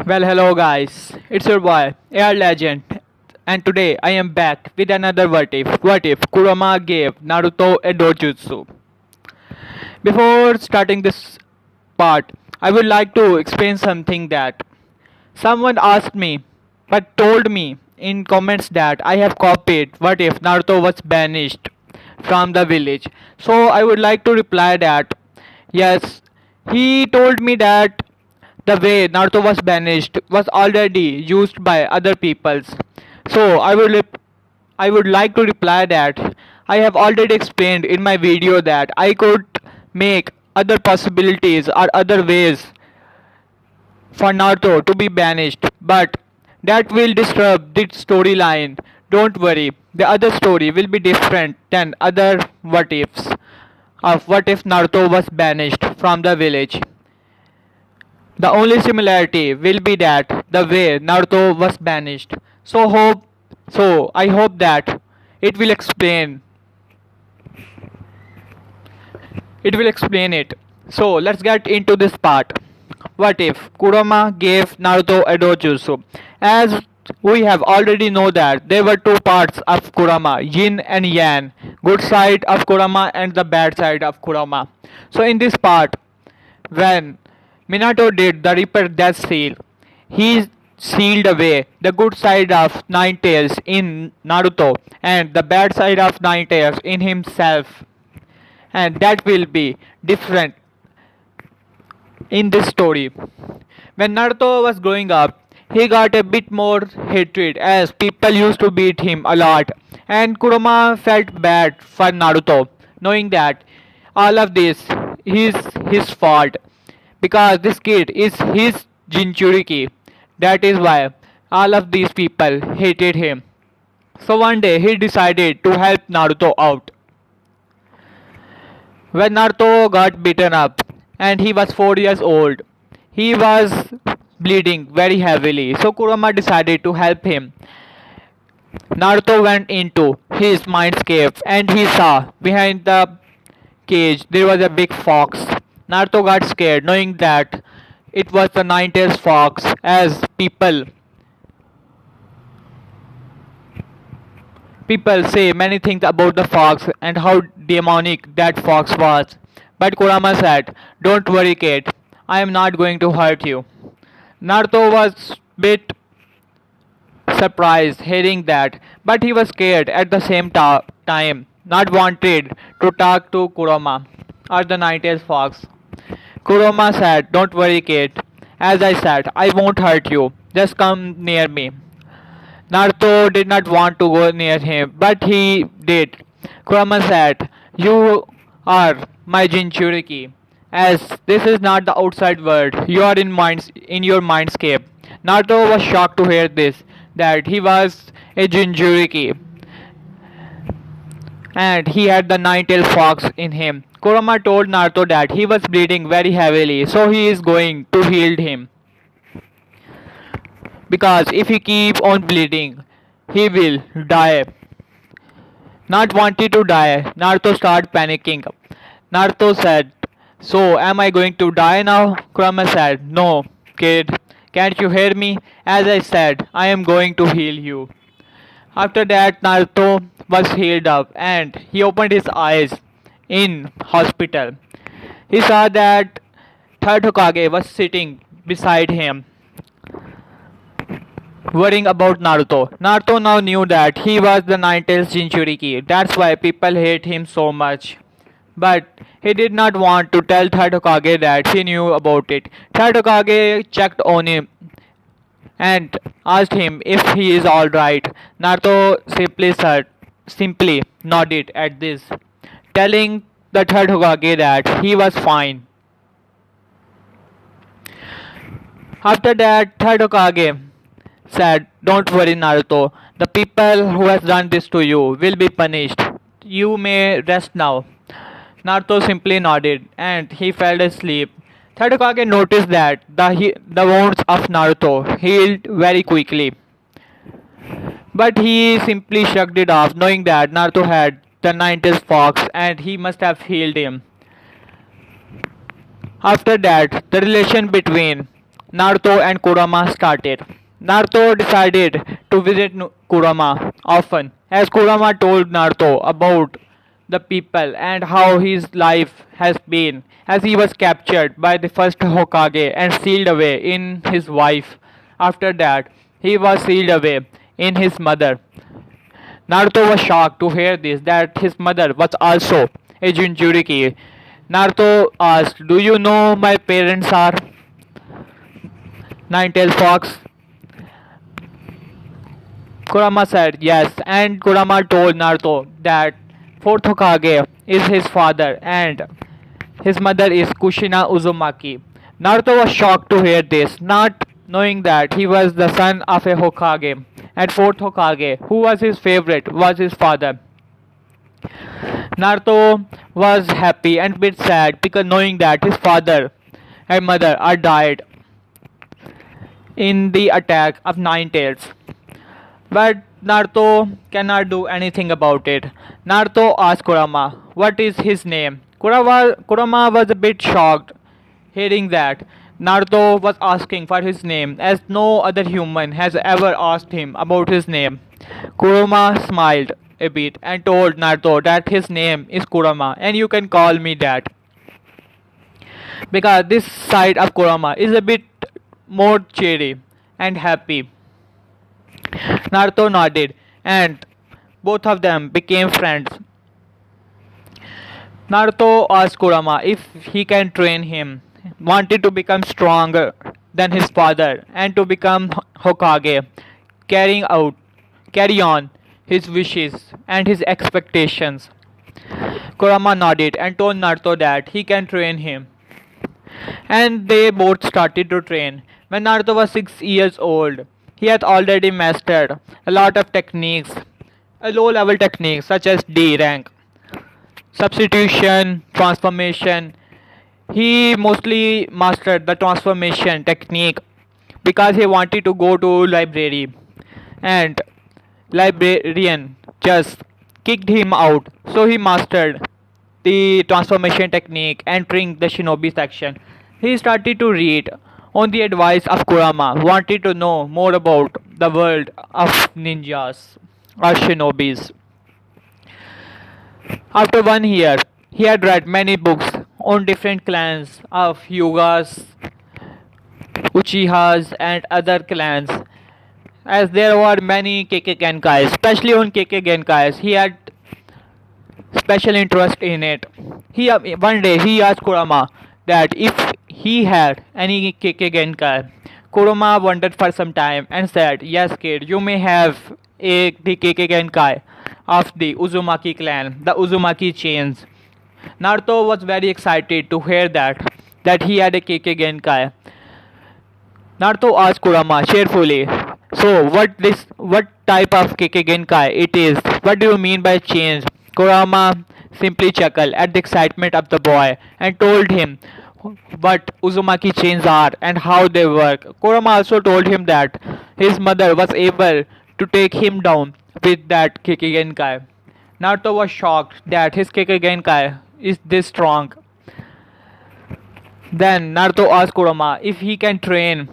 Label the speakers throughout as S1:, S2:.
S1: Well, hello guys, it's your boy, Air Legend, and today I am back with another What If. What if Kurama gave Naruto a dojutsu? Before starting this part, I would like to explain something that someone asked me, but told me in comments that I have copied What if Naruto was banished from the village. So I would like to reply that yes, he told me that the way Naruto was banished was already used by other peoples. So I would like to reply that I have already explained in my video that I could make other possibilities or other ways for Naruto to be banished, but that will disturb the storyline. Don't worry, the other story will be different than other what ifs of what if Naruto was banished from the village. The only similarity will be that the way Naruto was banished. So I hope that it will explain it. So let's get into this part. What if Kurama gave Naruto a dojutsu? As we have already know that there were two parts of Kurama, Yin and Yang, good side of Kurama and the bad side of Kurama. So in this part, when Minato did the Reaper Death Seal, he sealed away the good side of Nine Tails in Naruto and the bad side of Nine Tails in himself, and that will be different in this story. When Naruto was growing up, he got a bit more hatred as people used to beat him a lot, and Kurama felt bad for Naruto, knowing that all of this is his fault because this kid is his Jinchuriki. That is why all of these people hated him. So one day he decided to help Naruto out. When Naruto got beaten up and he was 4 years old, he was bleeding very heavily. So Kurama decided to help him. Naruto went into his mindscape and he saw behind the cage there was a big fox. Naruto got scared knowing that it was the Nine-Tails fox as people say many things about the fox and how demonic that fox was. But Kurama said, "Don't worry, kid. I am not going to hurt you." Naruto was bit surprised hearing that, but he was scared at the same time, not wanted to talk to Kurama or the Nightingale fox. Kurama said, "Don't worry, kid. As I said, I won't hurt you. Just come near me." Naruto did not want to go near him, but he did. Kurama said, "You are my Jinchuriki. As this is not the outside world, you are in your mindscape." Naruto was shocked to hear this, that he was a Jinchuriki and he had the nine-tailed fox in him. Kurama told Naruto that he was bleeding very heavily, so he is going to heal him. Because if he keep on bleeding, he will die. Not wanting to die, Naruto started panicking. Naruto said, "So, am I going to die now?" Kurama said, "No, kid. Can't you hear me? As I said, I am going to heal you." After that, Naruto was healed up and he opened his eyes in hospital. He saw that third Hokage was sitting beside him, worrying about Naruto. Naruto now knew that he was the Nine-Tails Jinchuriki. That's why people hate him so much. But he did not want to tell Third Hokage that he knew about it. Third Hokage checked on him and asked him if he is alright. Naruto simply nodded at this, telling the Third Hokage that he was fine. After that, Third Hokage said, "Don't worry, Naruto. The people who has done this to you will be punished. You may rest now." Naruto simply nodded and he fell asleep. Third Hokage noticed that the wounds of Naruto healed very quickly. But he simply shrugged it off, knowing that Naruto had the Nine-Tails fox and he must have healed him. After that, the relation between Naruto and Kurama started. Naruto decided to visit Kurama often, as Kurama told Naruto about the people and how his life has been, as he was captured by the first Hokage and sealed away in his wife. After that, he was sealed away in his mother. Naruto was shocked to hear this that his mother was also a Jinchuriki. Naruto asked, "Do you know my parents are?" Nine-tailed fox. Kurama said yes, and Kurama told Naruto that fourth Hokage is his father and his mother is Kushina Uzumaki. Naruto was shocked to hear this, not knowing that he was the son of a Hokage, and fourth Hokage, who was his favorite, was his father. Naruto was happy and bit sad because knowing that his father and mother are died in the attack of Nine Tails. But Naruto cannot do anything about it. Naruto asked Kurama what is his name. Kurama was a bit shocked hearing that Naruto was asking for his name as no other human has ever asked him about his name. Kurama smiled a bit and told Naruto that his name is Kurama and you can call me that. Because this side of Kurama is a bit more cheery and happy. Naruto nodded and both of them became friends. Naruto asked Kurama if he can train him, wanted to become stronger than his father and to become Hokage, carry on his wishes and his expectations. Kurama nodded and told Naruto that he can train him. And they both started to train. When Naruto was 6 years old, he had already mastered a lot of techniques, a low level techniques such as D rank, substitution, transformation. He mostly mastered the transformation technique because he wanted to go to library and librarian just kicked him out. So he mastered the transformation technique entering the shinobi section. He started to read on the advice of Kurama, wanted to know more about the world of ninjas or shinobis. After 1 year, he had read many books on different clans of Hyugas, Uchihas, and other clans, as there were many Kekkei Genkai, especially on Kekkei Genkai. He had special interest in it. One day he asked Kurama that if he had any Kekkei Genkai. Kurama wondered for some time and said, "Yes, kid, you may have the Kekkei Genkai of the Uzumaki clan, the Uzumaki chains." Naruto was very excited to hear that he had a Kekkei Genkai. Naruto asked Kurama cheerfully, "So what type of Kekkei Genkai it is? What do you mean by chains?" Kurama simply chuckled at the excitement of the boy and told him what Uzumaki chains are and how they work. Kurama also told him that his mother was able to take him down with that Kekkei Genkai. Naruto was shocked that his Kekkei Genkai is this strong. Then Naruto asked Kurama if he can train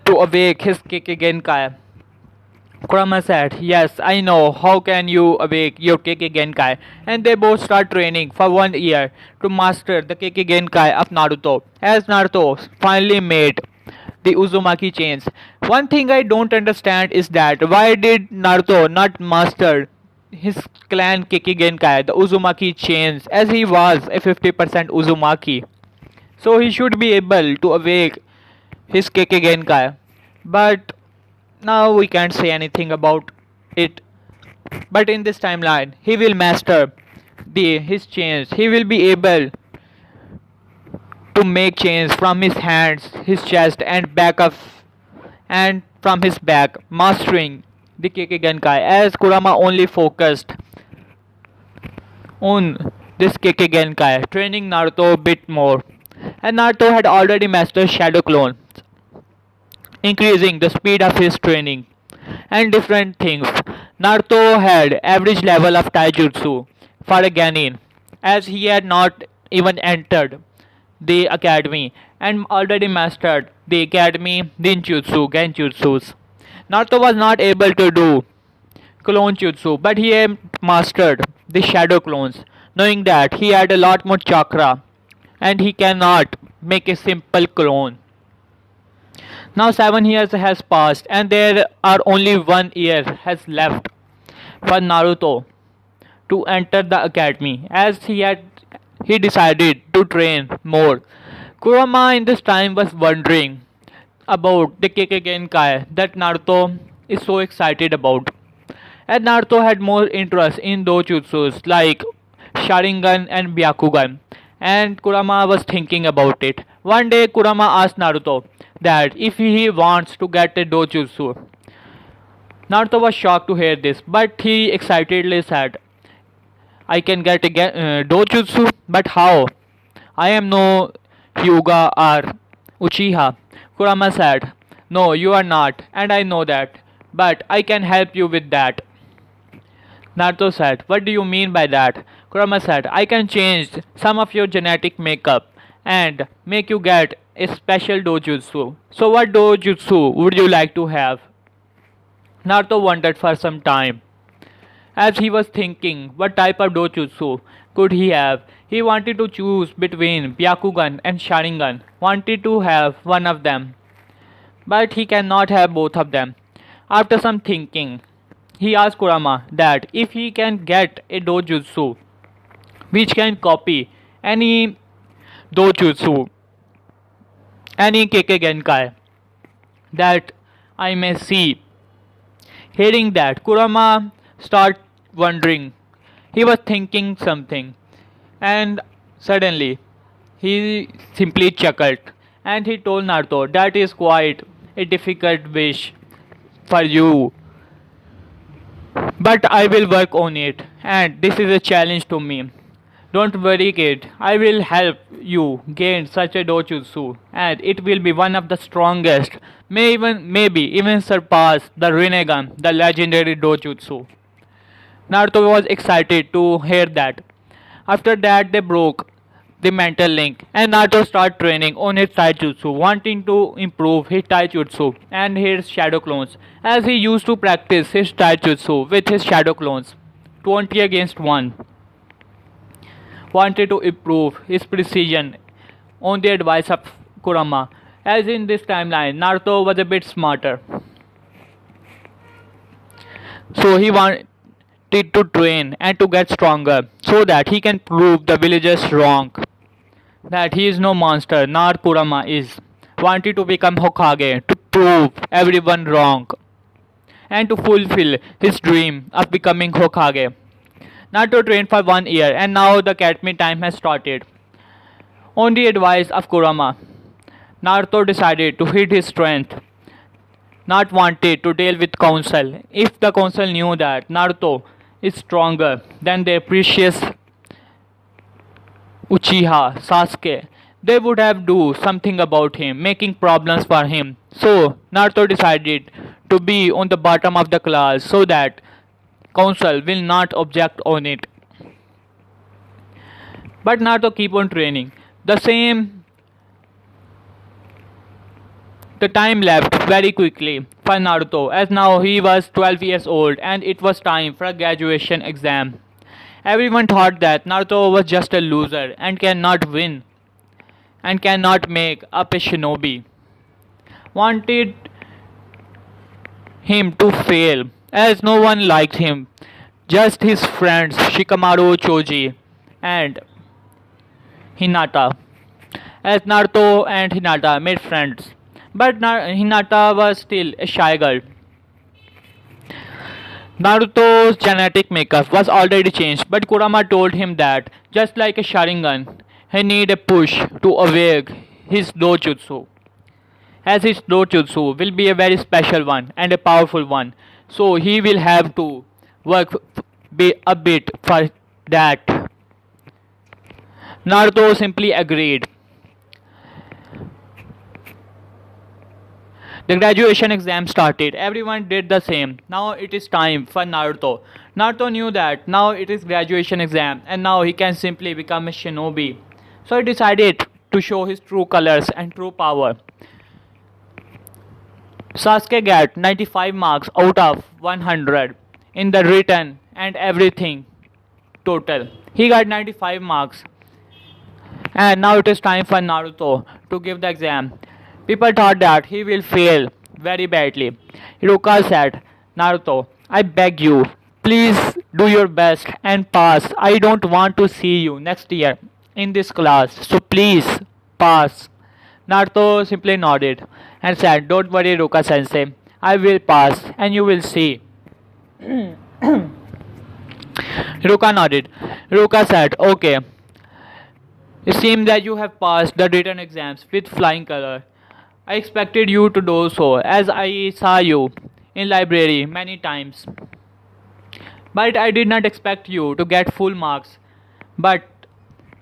S1: to awake his Kekkei Genkai. Kurama said, "Yes, I know. How can you awake your Kekkei Genkai?" And they both start training for 1 year to master the Kekkei Genkai of Naruto. As Naruto finally made the Uzumaki chains. One thing I don't understand is that why did Naruto not master his clan Kekkei Genkai, the Uzumaki chains, as he was a 50% Uzumaki. So he should be able to awake his Kekkei Genkai. But now we can't say anything about it. But in this timeline, he will master his chains. He will be able to make chains from his hands, his chest, and from his back, mastering the Kekkei Genkai. As Kurama only focused on this Kekkei Genkai, training Naruto a bit more. And Naruto had already mastered Shadow Clone, increasing the speed of his training and different things. Naruto had average level of taijutsu for a Genin, as he had not even entered the academy and already mastered the academy Ninjutsu Genjutsus. Naruto was not able to do clone jutsu, but he had mastered the shadow clones, knowing that he had a lot more chakra and he cannot make a simple clone. Now 7 years has passed and there are only 1 year has left for Naruto to enter the academy as he decided to train more. Kurama in this time was wondering about the Kekkei that Naruto is so excited about. And Naruto had more interest in dojutsus like Sharingan and Byakugan. And Kurama was thinking about it. One day Kurama asked Naruto that if he wants to get a dojutsu. Naruto was shocked to hear this, but he excitedly said, I can get a dojutsu, but how? I am no Hyuga or Uchiha. Kurama said, no, you are not, and I know that, but I can help you with that. Naruto said, what do you mean by that? Kurama said, I can change some of your genetic makeup and make you get a special dojutsu. So what dojutsu would you like to have? Naruto wondered for some time. As he was thinking what type of dojutsu could he have, he wanted to choose between Byakugan and Sharingan, wanted to have one of them. But he cannot have both of them. After some thinking, he asked Kurama that if he can get a dojutsu which can copy any dojutsu, any Kekkei Genkai that I may see. Hearing that, Kurama started wondering. He was thinking something, and suddenly he simply chuckled and he told Naruto that is quite a difficult wish for you. But I will work on it, and this is a challenge to me. Don't worry, kid. I will help you gain such a dojutsu, and it will be one of the strongest, maybe even surpass the Rinnegan, the legendary dojutsu. Naruto was excited to hear that. After that, they broke the mental link, and Naruto started training on his taijutsu, wanting to improve his taijutsu and his shadow clones, as he used to practice his taijutsu with his shadow clones, 20 against 1. Wanted to improve his precision on the advice of Kurama, as in this timeline, Naruto was a bit smarter. So he wanted to train and to get stronger so that he can prove the villagers wrong. That he is no monster, nor Kurama is. Wanted to become Hokage to prove everyone wrong and to fulfill his dream of becoming Hokage. Naruto trained for 1 year and now the academy time has started. On the advice of Kurama, Naruto decided to hide his strength, not wanted to deal with council. If the council knew that Naruto is stronger than their precious Uchiha Sasuke, they would have do something about him, making problems for him. So Naruto decided to be on the bottom of the class so that council will not object on it. But Naruto keep on training. The time left very quickly for Naruto as now he was 12 years old and it was time for a graduation exam. Everyone thought that Naruto was just a loser and cannot win and cannot make up a shinobi. Wanted him to fail as no one liked him. Just his friends Shikamaru Choji and Hinata. As Naruto and Hinata made friends. But Hinata was still a shy girl. Naruto's genetic makeup was already changed, but Kurama told him that, just like a Sharingan, he need a push to awake his dojutsu. As his dojutsu will be a very special one and a powerful one, so he will have to work a bit for that. Naruto simply agreed. The graduation exam started. Everyone did the same. Now it is time for Naruto. Naruto knew that now it is graduation exam and now he can simply become a shinobi. So he decided to show his true colors and true power. Sasuke got 95 marks out of 100 in the written and everything total. He got 95 marks. And now it is time for Naruto to give the exam. People thought that he will fail very badly. Hiruka said, Naruto, I beg you, please do your best and pass. I don't want to see you next year in this class. So please pass. Naruto simply nodded and said, Don't worry, Ruka sensei. I will pass and you will see. Ruka nodded. Ruka said, Okay. It seems that you have passed the written exams with flying color. I expected you to do so as I saw you in library many times. But I did not expect you to get full marks. But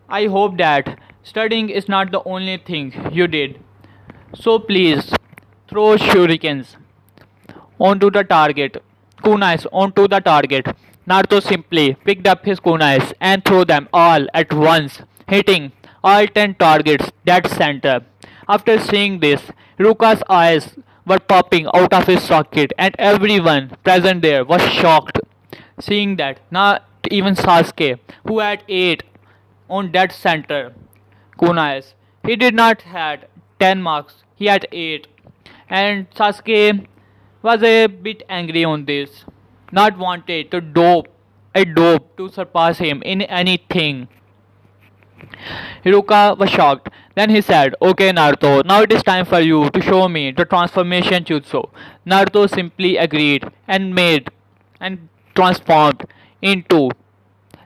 S1: I hope that studying is not the only thing you did. So please throw shurikens onto the target. Kunais onto the target. Naruto simply picked up his kunais and threw them all at once, hitting all 10 targets dead center. After seeing this, Ruka's eyes were popping out of his socket and everyone present there was shocked. Seeing that not even Sasuke, who had 8 on dead center kunais, he did not had 10 marks, he had 8. And Sasuke was a bit angry on this, not wanted to dope to surpass him in anything. Hiruka was shocked. Then he said, Okay Naruto, now it is time for you to show me the transformation jutsu. Naruto simply agreed and made and transformed into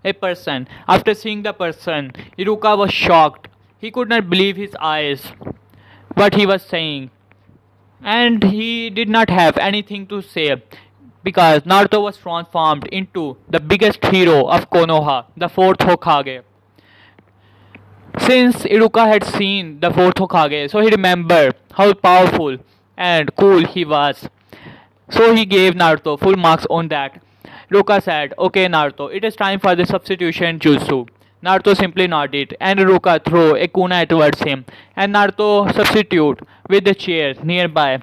S1: a person. After seeing the person, Hiruka was shocked. He could not believe his eyes. What he was saying. And he did not have anything to say because Naruto was transformed into the biggest hero of Konoha, the fourth Hokage. Since Iruka had seen the fourth Hokage, so he remembered how powerful and cool he was. So he gave Naruto full marks on that. Iruka said, Okay Naruto, it is time for the substitution jutsu. Naruto simply nodded and Iruka threw a kunai towards him and Naruto substitute with the chair nearby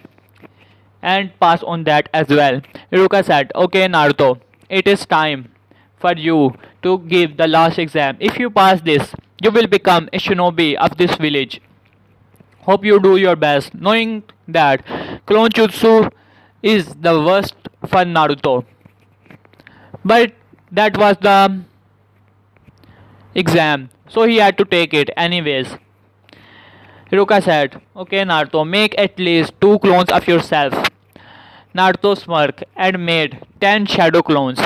S1: and pass on that as well. Iruka said, Okay Naruto, it is time for you to give the last exam. If you pass this, you will become a shinobi of this village. Hope you do your best, knowing that clone jutsu is the worst for Naruto. But that was the exam, so he had to take it anyways. Hiruka said, Okay Naruto, make at least 2 clones of yourself. Naruto smirked and made 10 shadow clones.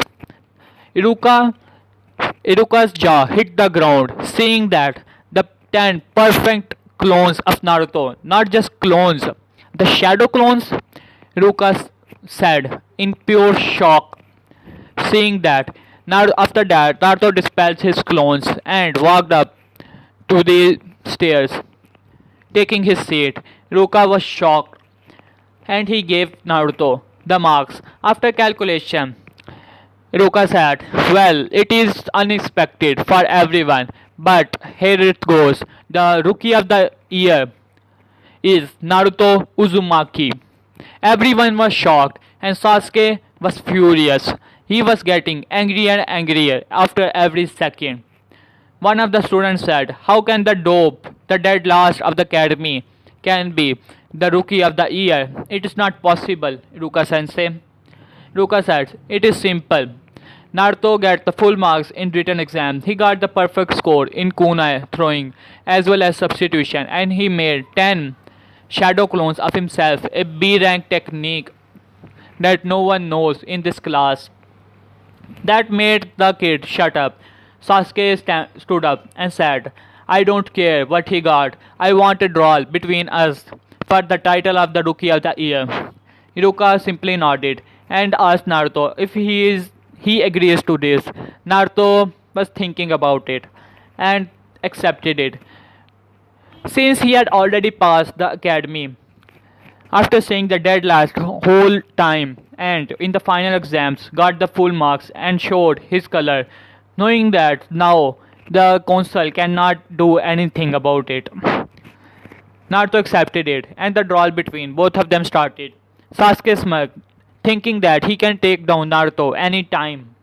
S1: Iruka's jaw hit the ground, seeing that the 10 perfect clones of Naruto, not just clones, the shadow clones, Iruka said in pure shock. Seeing that, after that, Naruto dispelled his clones and walked up to the stairs, taking his seat. Iruka was shocked and he gave Naruto the marks. After calculation, Iruka said, Well, it is unexpected for everyone, but here it goes. The rookie of the year is Naruto Uzumaki. Everyone was shocked and Sasuke was furious. He was getting angrier and angrier after every second. One of the students said, How can the dope, the dead last of the academy, can be the rookie of the year? It is not possible, Iruka sensei. Iruka said, It is simple. Naruto got the full marks in written exam. He got the perfect score in kunai throwing as well as substitution and he made 10 shadow clones of himself, a B rank technique that no one knows in this class. That made the kid shut up. Sasuke stood up and said, I don't care what he got. I want a draw between us for the title of the Rookie of the Year. Iruka simply nodded and asked Naruto if he agrees to this. Naruto was thinking about it and accepted it. Since he had already passed the academy, after seeing the dead last whole time and in the final exams got the full marks and showed his color, knowing that now the council cannot do anything about it. Naruto accepted it and the draw between both of them started. Sasuke smirked, thinking that he can take down Naruto anytime,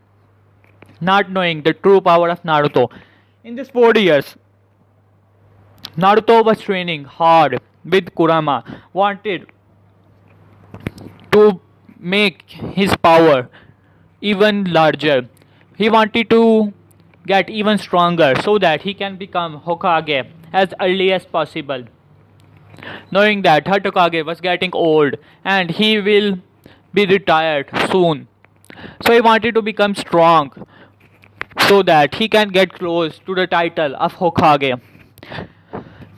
S1: not knowing the true power of Naruto. In these 4 years, Naruto was training hard with Kurama, wanted to make his power even larger. He wanted to get even stronger so that he can become Hokage as early as possible, knowing that her Hokage was getting old and he will be retired soon. So he wanted to become strong so that he can get close to the title of Hokage.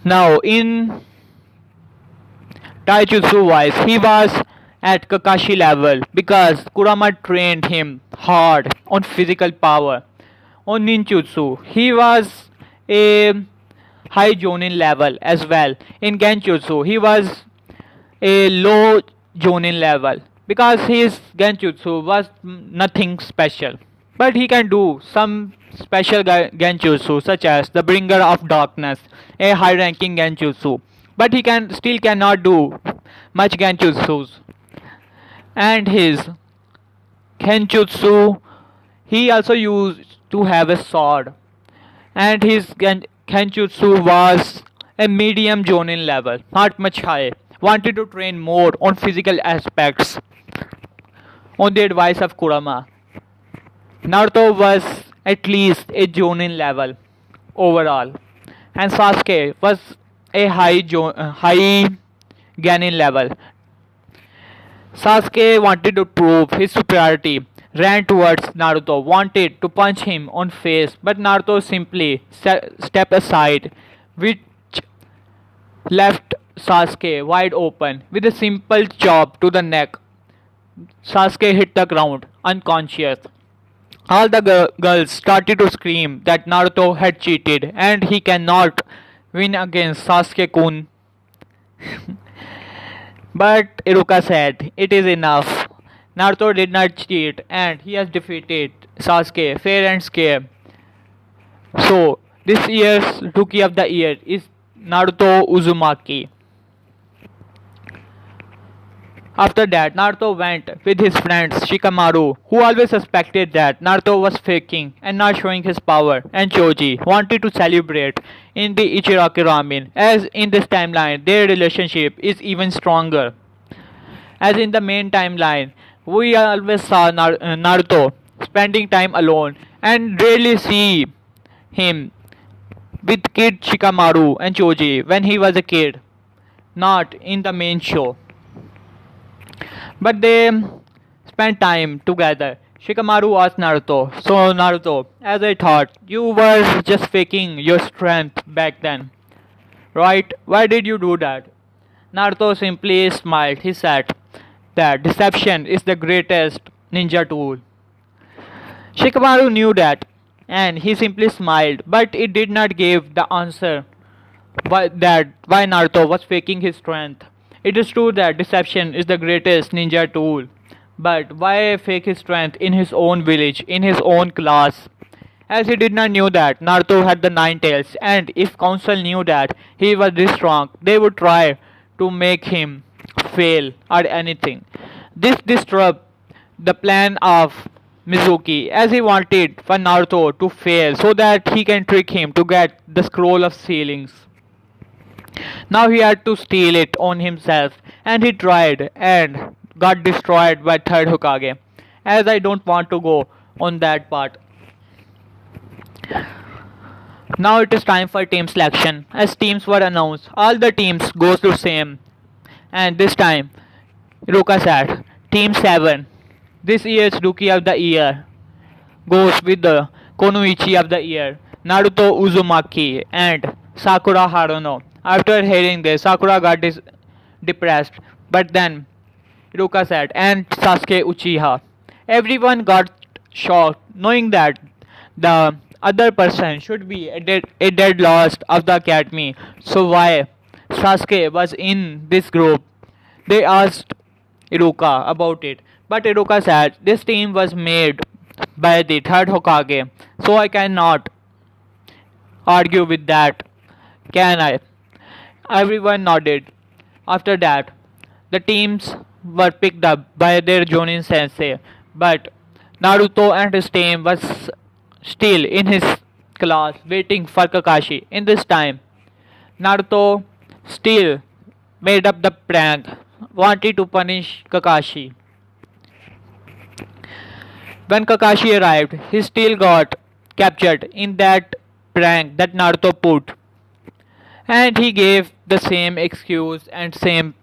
S1: Now, in Taijutsu wise, he was at Kakashi level because Kurama trained him hard on physical power. On ninjutsu, he was a high Jonin level as well. In Genjutsu, he was a low Jonin level because his Genjutsu was nothing special. But he can do some special Genjutsu such as the Bringer of Darkness, a high ranking Genjutsu. But he can still cannot do much Genjutsus. And his Kenjutsu, he also used to have a sword. And his Kenjutsu was a medium Jonin level, not much high. Wanted to train more on physical aspects on the advice of Kurama. Naruto was at least a Jonin level overall, and Sasuke was a high Genin level. Sasuke wanted to prove his superiority, ran towards Naruto, wanted to punch him on face, but Naruto simply stepped aside, which left Sasuke wide open. With a simple chop to the neck, Sasuke hit the ground, unconscious. All the girls started to scream that Naruto had cheated and he cannot win against Sasuke-kun. But Iruka said, "It is enough. Naruto did not cheat and he has defeated Sasuke fair and square." So, this year's Rookie of the Year is Naruto Uzumaki. After that, Naruto went with his friends Shikamaru, who always suspected that Naruto was faking and not showing his power, and Choji wanted to celebrate in the Ichiraki Ramen, as in this timeline their relationship is even stronger. As in the main timeline, we always saw Naruto spending time alone and rarely see him with kid Shikamaru and Choji when he was a kid, not in the main show. But they spent time together. Shikamaru asked Naruto, "So Naruto, as I thought, you were just faking your strength back then, right? Why did you do that?" Naruto simply smiled. He said that deception is the greatest ninja tool. Shikamaru knew that and he simply smiled, but it did not give the answer why Naruto was faking his strength. It is true that deception is the greatest ninja tool, but why fake his strength in his own village, in his own class? As he did not knew that Naruto had the nine tails, and if council knew that he was this strong, they would try to make him fail at anything. This disturbed the plan of Mizuki, as he wanted for Naruto to fail so that he can trick him to get the scroll of ceilings. Now he had to steal it on himself, and he tried and got destroyed by third Hokage. As I don't want to go on that part. Now it is time for team selection. As teams were announced, all the teams goes to same. And this time, Iruka said, Team 7. This year's Rookie of the Year goes with the Konoichi of the Year, Naruto Uzumaki and Sakura Haruno. After hearing this, Sakura got depressed, but then Iruka said, and Sasuke Uchiha. Everyone got shocked knowing that the other person should be a dead lost of the academy. So why Sasuke was in this group? They asked Iruka about it, but Iruka said this team was made by the third Hokage, so I cannot argue with that, can I? Everyone nodded. After that, the teams were picked up by their Jonin sensei, but Naruto and his team was still in his class waiting for Kakashi. In this time, Naruto still made up the prank, wanted to punish Kakashi. When Kakashi arrived, he still got captured in that prank that Naruto put, and he gave the same excuse and same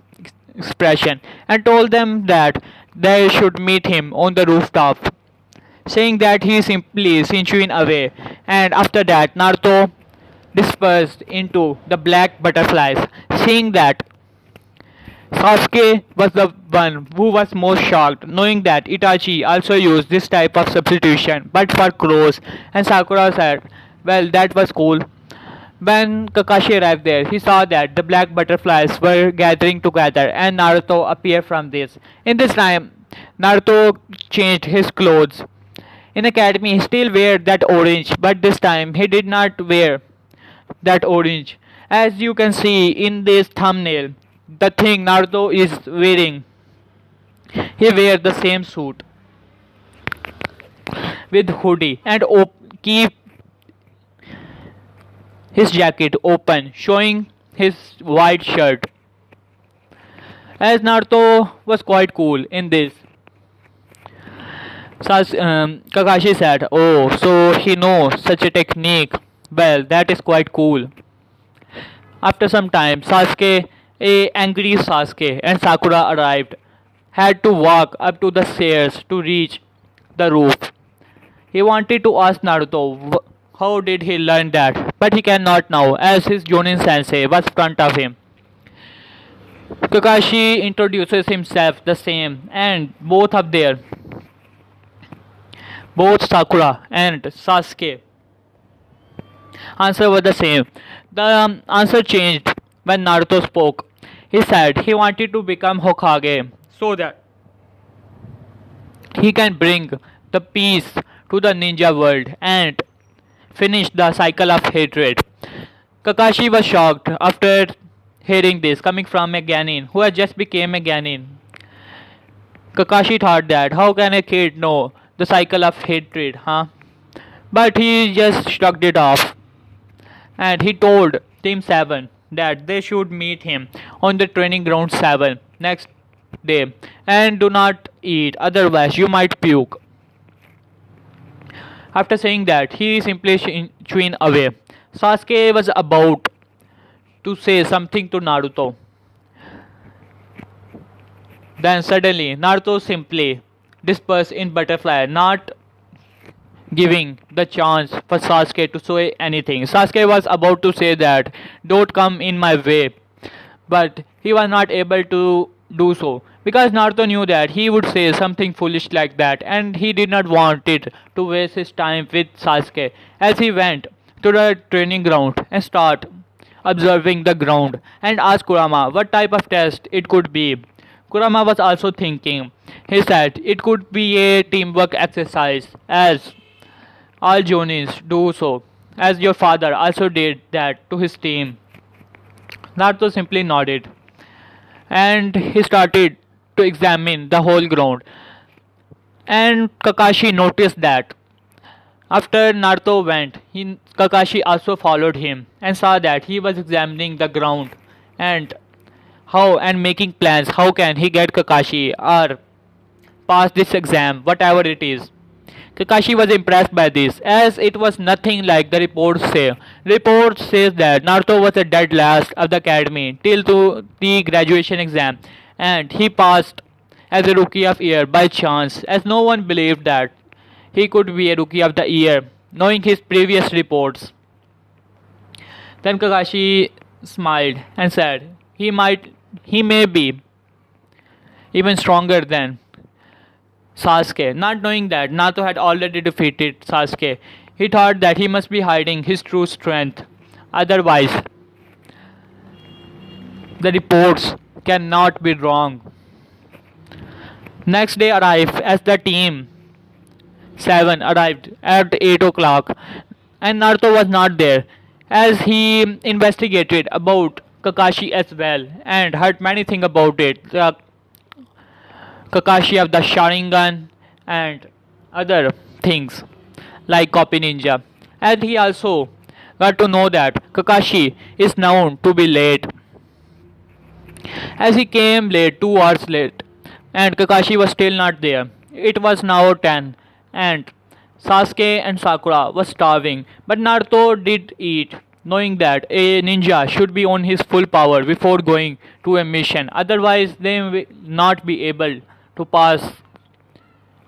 S1: expression and told them that they should meet him on the rooftop, saying that he simply Shinjuin away. And after that, Naruto dispersed into the black butterflies, seeing that Sasuke was the one who was most shocked, knowing that Itachi also used this type of substitution, but for crows, and Sakura said, well, that was cool. When Kakashi arrived there, he saw that the black butterflies were gathering together and Naruto appeared from this. In this time, Naruto changed his clothes. In academy, he still wear that orange, but this time he did not wear that orange. As you can see in this thumbnail, the thing Naruto is wearing, he wear the same suit with hoodie and keep his jacket open, showing his white shirt. As Naruto was quite cool in this, Kakashi said, "Oh, so he knows such a technique. Well, that is quite cool." After some time, a angry Sasuke, and Sakura arrived, had to walk up to the stairs to reach the roof. He wanted to ask Naruto how did he learn that, but he cannot now as his Jonin sensei was front of him. Kakashi introduces himself the same, and both Sakura and Sasuke answer were the same. The answer changed when Naruto spoke. He said he wanted to become Hokage so that he can bring the peace to the ninja world and finish the cycle of hatred. Kakashi was shocked after hearing this coming from a Genin who had just become a Genin. Kakashi thought that how can a kid know the cycle of hatred, huh? But he just shrugged it off and he told Team 7 that they should meet him on the training ground 7 next day and do not eat, otherwise you might puke. After saying that, he simply chewed away. Sasuke was about to say something to Naruto. Then suddenly, Naruto simply dispersed in butterfly, not giving the chance for Sasuke to say anything. Sasuke was about to say that, don't come in my way, but he was not able to do so because Naruto knew that he would say something foolish like that and he did not want it to waste his time with Sasuke as he went to the training ground and start observing the ground and asked Kurama what type of test it could be. Kurama was also thinking. He said it could be a teamwork exercise as all Jonins do so, as your father also did that to his team. Naruto simply nodded and he started to examine the whole ground. And Kakashi noticed that. After Naruto went, Kakashi also followed him and saw that he was examining the ground and how and making plans how can he get Kakashi or pass this exam, whatever it is. Kakashi was impressed by this, as it was nothing like the reports say. Report says that Naruto was the dead last of the academy till to the graduation exam, and he passed as a rookie of year by chance, as no one believed that he could be a rookie of the year, knowing his previous reports. Then Kakashi smiled and said, he may be even stronger than Sasuke. Not knowing that Naruto had already defeated Sasuke, he thought that he must be hiding his true strength. Otherwise, the reports cannot be wrong. Next day arrived as the team 7 arrived at 8 o'clock and Naruto was not there as he investigated about Kakashi as well and heard many things about it. The Kakashi have the Sharingan and other things like Copy Ninja. And he also got to know that Kakashi is known to be late, as he came late, 2 hours late, and Kakashi was still not there. It was now 10, and Sasuke and Sakura were starving, but Naruto did eat, knowing that a ninja should be on his full power before going to a mission. Otherwise, they will not be able to pass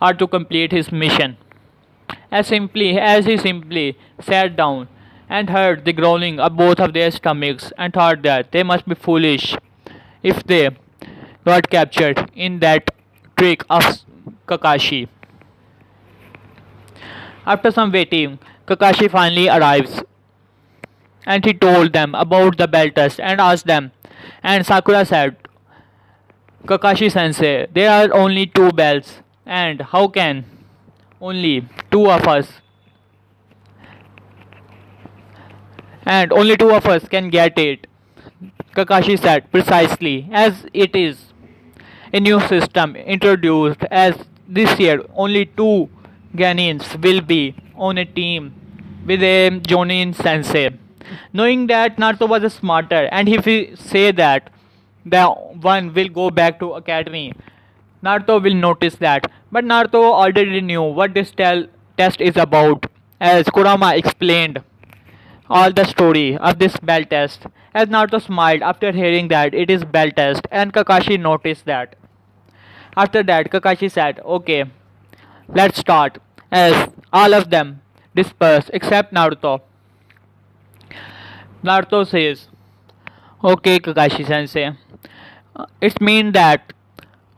S1: or to complete his mission. As he simply sat down and heard the growling of both of their stomachs and thought that they must be foolish if they got captured in that trick of Kakashi. After some waiting, Kakashi finally arrives and he told them about the bell test and asked them. And Sakura said, Kakashi sensei, there are only two bells, and how can only two of us and only two of us can get it? Kakashi said, precisely, as it is a new system introduced as this year only two Ganins will be on a team with a Jonin sensei. Knowing that Naruto was smarter and if he say that the one will go back to academy, Naruto will notice that. But Naruto already knew what this test is about, as Kurama explained all the story of this bell test. As Naruto smiled after hearing that it is bell test, and Kakashi noticed that. After that, Kakashi said, okay, let's start, as all of them dispersed except Naruto. Naruto says, okay, Kakashi sensei, it means that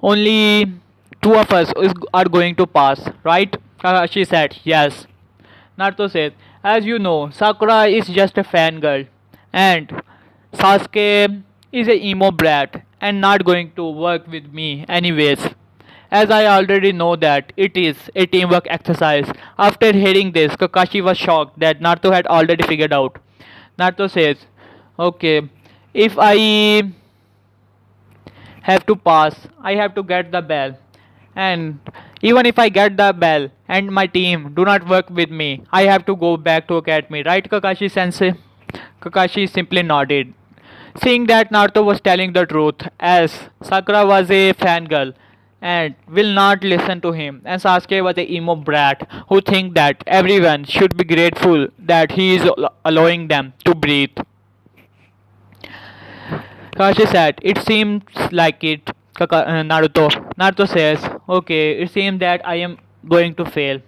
S1: only two of us are going to pass, right? Kakashi said, yes. Naruto says, as you know, Sakura is just a fangirl, and Sasuke is a emo brat and not going to work with me anyways. As I already know that it is a teamwork exercise. After hearing this, Kakashi was shocked that Naruto had already figured out. Naruto says, okay, if I have to pass, I have to get the bell. And even if I get the bell and my team do not work with me, I have to go back to academy, right, Kakashi sensei? Kakashi simply nodded, seeing that Naruto was telling the truth, as Sakura was a fangirl and will not listen to him, and Sasuke was a emo brat who think that everyone should be grateful that he is allowing them to breathe. Kakashi said, it seems like it, Naruto. Naruto says, okay, it seems that I am going to fail.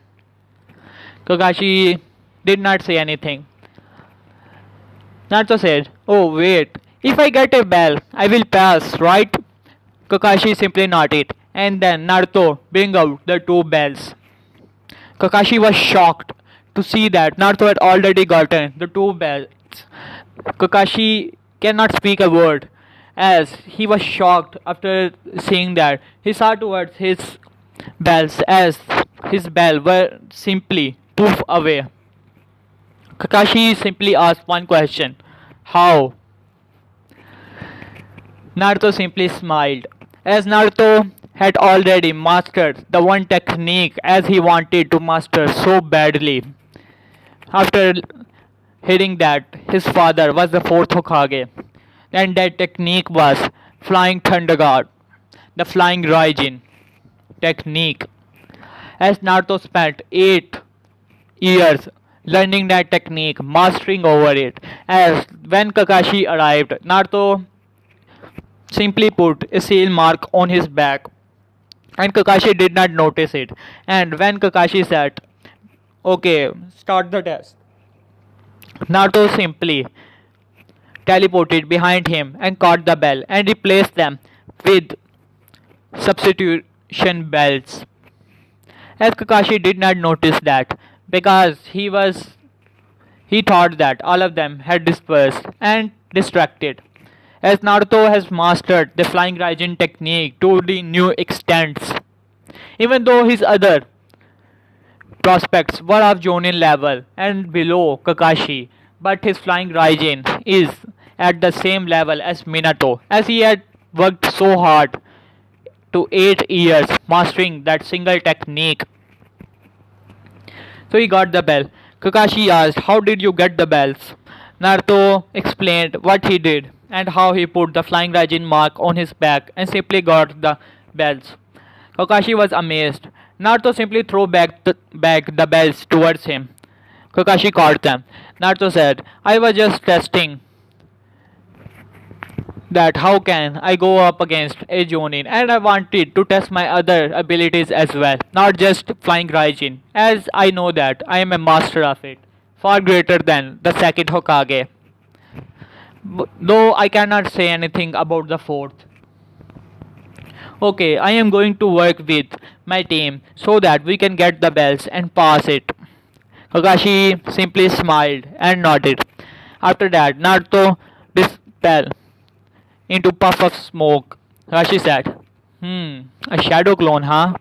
S1: Kakashi did not say anything. Naruto said, oh wait, if I get a bell, I will pass, right? Kakashi simply nodded, and then Naruto bring out the two bells. Kakashi was shocked to see that Naruto had already gotten the two bells. Kakashi cannot speak a word, as he was shocked after seeing that. He saw towards his bells as his bell were simply poof away. Kakashi simply asked one question, how? Naruto simply smiled, as Naruto had already mastered the one technique as he wanted to master so badly. After hearing that his father was the fourth Hokage, and that technique was Flying Thunder God, the Flying Raijin technique. As Naruto spent 8 years learning that technique, mastering over it, as when Kakashi arrived, Naruto simply put a seal mark on his back, and Kakashi did not notice it. And when Kakashi said, okay, start the test, Naruto simply teleported behind him and caught the bell and replaced them with substitution bells. As Kakashi did not notice that, because he thought that all of them had dispersed and distracted. As Naruto has mastered the Flying Raijin technique to the new extents, even though his other prospects were of Jonin level and below Kakashi, but his Flying Raijin is at the same level as Minato, as he had worked so hard to 8 years mastering that single technique. So he got the bell. Kakashi asked, "How did you get the bells?" Naruto explained what he did and how he put the flying Raijin mark on his back and simply got the bells. Kakashi was amazed. Naruto simply threw back the bells towards him. Kakashi caught them. Naruto said, "I was just testing that how can I go up against a Jonin, and I wanted to test my other abilities as well, not just flying Raijin, as I know that I am a master of it, far greater than the second Hokage. Though I cannot say anything about the fourth. Okay, I am going to work with my team so that we can get the bells and pass it." Kakashi simply smiled and nodded. After that, Naruto dispelled into puff of smoke. Kakashi said, a shadow clone, huh?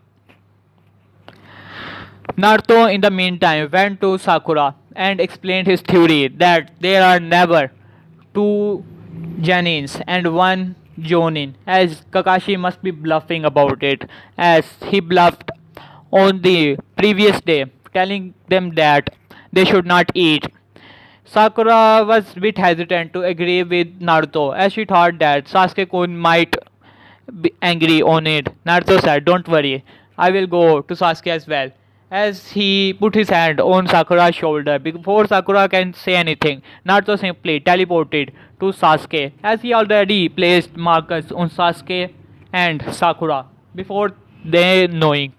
S1: Naruto, in the meantime, went to Sakura and explained his theory that there are never two Janins and one Jonin, as Kakashi must be bluffing about it, as he bluffed on the previous day, telling them that they should not eat. Sakura was a bit hesitant to agree with Naruto, as she thought that Sasuke-kun might be angry on it. Naruto said, "Don't worry, I will go to Sasuke as well." As he put his hand on Sakura's shoulder, before Sakura can say anything, Naruto simply teleported to Sasuke, as he already placed markers on Sasuke and Sakura before they knowing.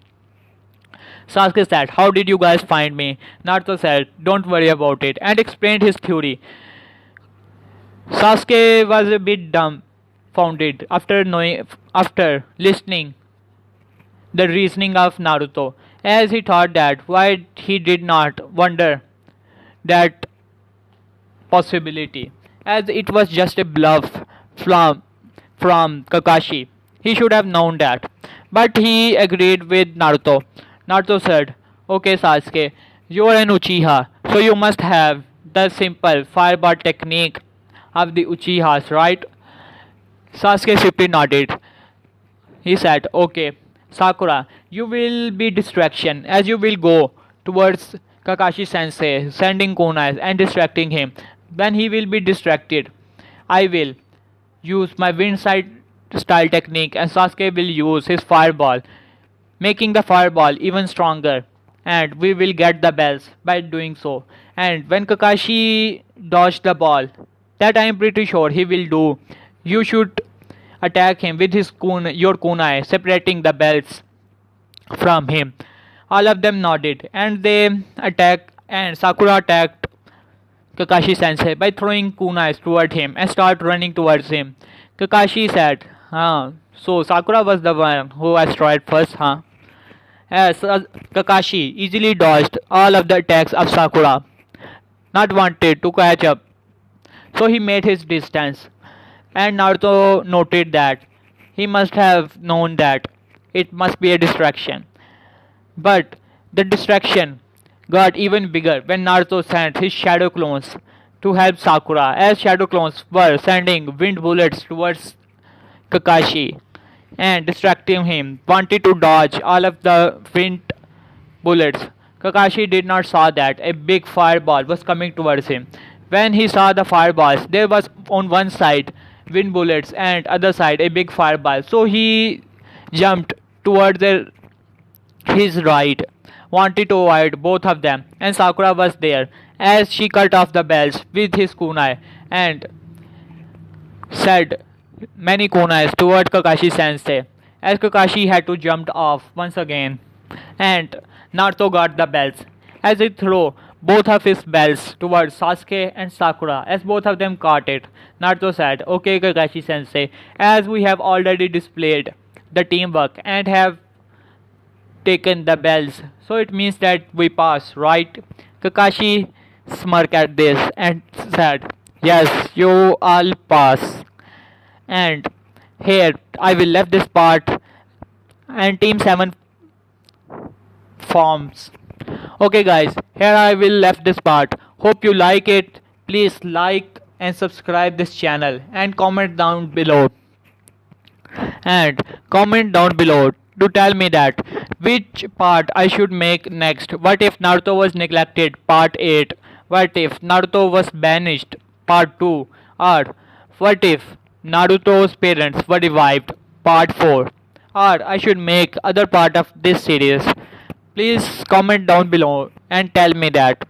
S1: Sasuke said, "How did you guys find me?" Naruto said, "Don't worry about it," and explained his theory. Sasuke was a bit dumbfounded after listening the reasoning of Naruto, as he thought that why he did not wonder that possibility, as it was just a bluff from Kakashi. He should have known that. But he agreed with Naruto. Naruto said, "Okay, Sasuke, you are an Uchiha, so you must have the simple fireball technique of the Uchihas, right?" Sasuke simply nodded. He said, "Okay, Sakura, you will be distraction, as you will go towards Kakashi sensei, sending kunais and distracting him. When he will be distracted, I will use my wind side style technique and Sasuke will use his fireball, making the fireball even stronger, and we will get the bells by doing so. And when Kakashi dodged the ball, that I am pretty sure he will do, you should attack him with your kunai, separating the bells from him." All of them nodded, and they attacked, and Sakura attacked Kakashi sensei by throwing kunais toward him and start running towards him. Kakashi said, so Sakura was the one who was destroyed first, huh? As Kakashi easily dodged all of the attacks of Sakura, not wanted to catch up, so he made his distance. And Naruto noted that he must have known that it must be a distraction. But the distraction got even bigger when Naruto sent his shadow clones to help Sakura, as shadow clones were sending wind bullets towards Kakashi and distracting him, wanted to dodge all of the wind bullets. Kakashi did not saw that a big fireball was coming towards him. When he saw the fireballs, there was on one side wind bullets and other side a big fireball. So he jumped towards his right, wanted to avoid both of them, and Sakura was there, as she cut off the bells with his kunai and said many kunais toward Kakashi sensei, as Kakashi had to jump off once again, and Naruto got the bells as he threw both of his bells towards Sasuke and Sakura, as both of them caught it. Naruto said, "Okay, Kakashi sensei, as we have already displayed the teamwork and have taken the bells, so it means that we pass, right?" Kakashi smirked at this and said, "Yes, you all pass." And here I will left this part, and Team 7 forms. Okay guys, here I will left this part. Hope you like it. Please like and subscribe this channel and comment down below. And comment down below to tell me that which part I should make next. What if Naruto was neglected? Part 8. What if Naruto was banished? Part 2. Or what if Naruto's parents were revived? Part 4. Or I should make other part of this series. Please comment down below and tell me that.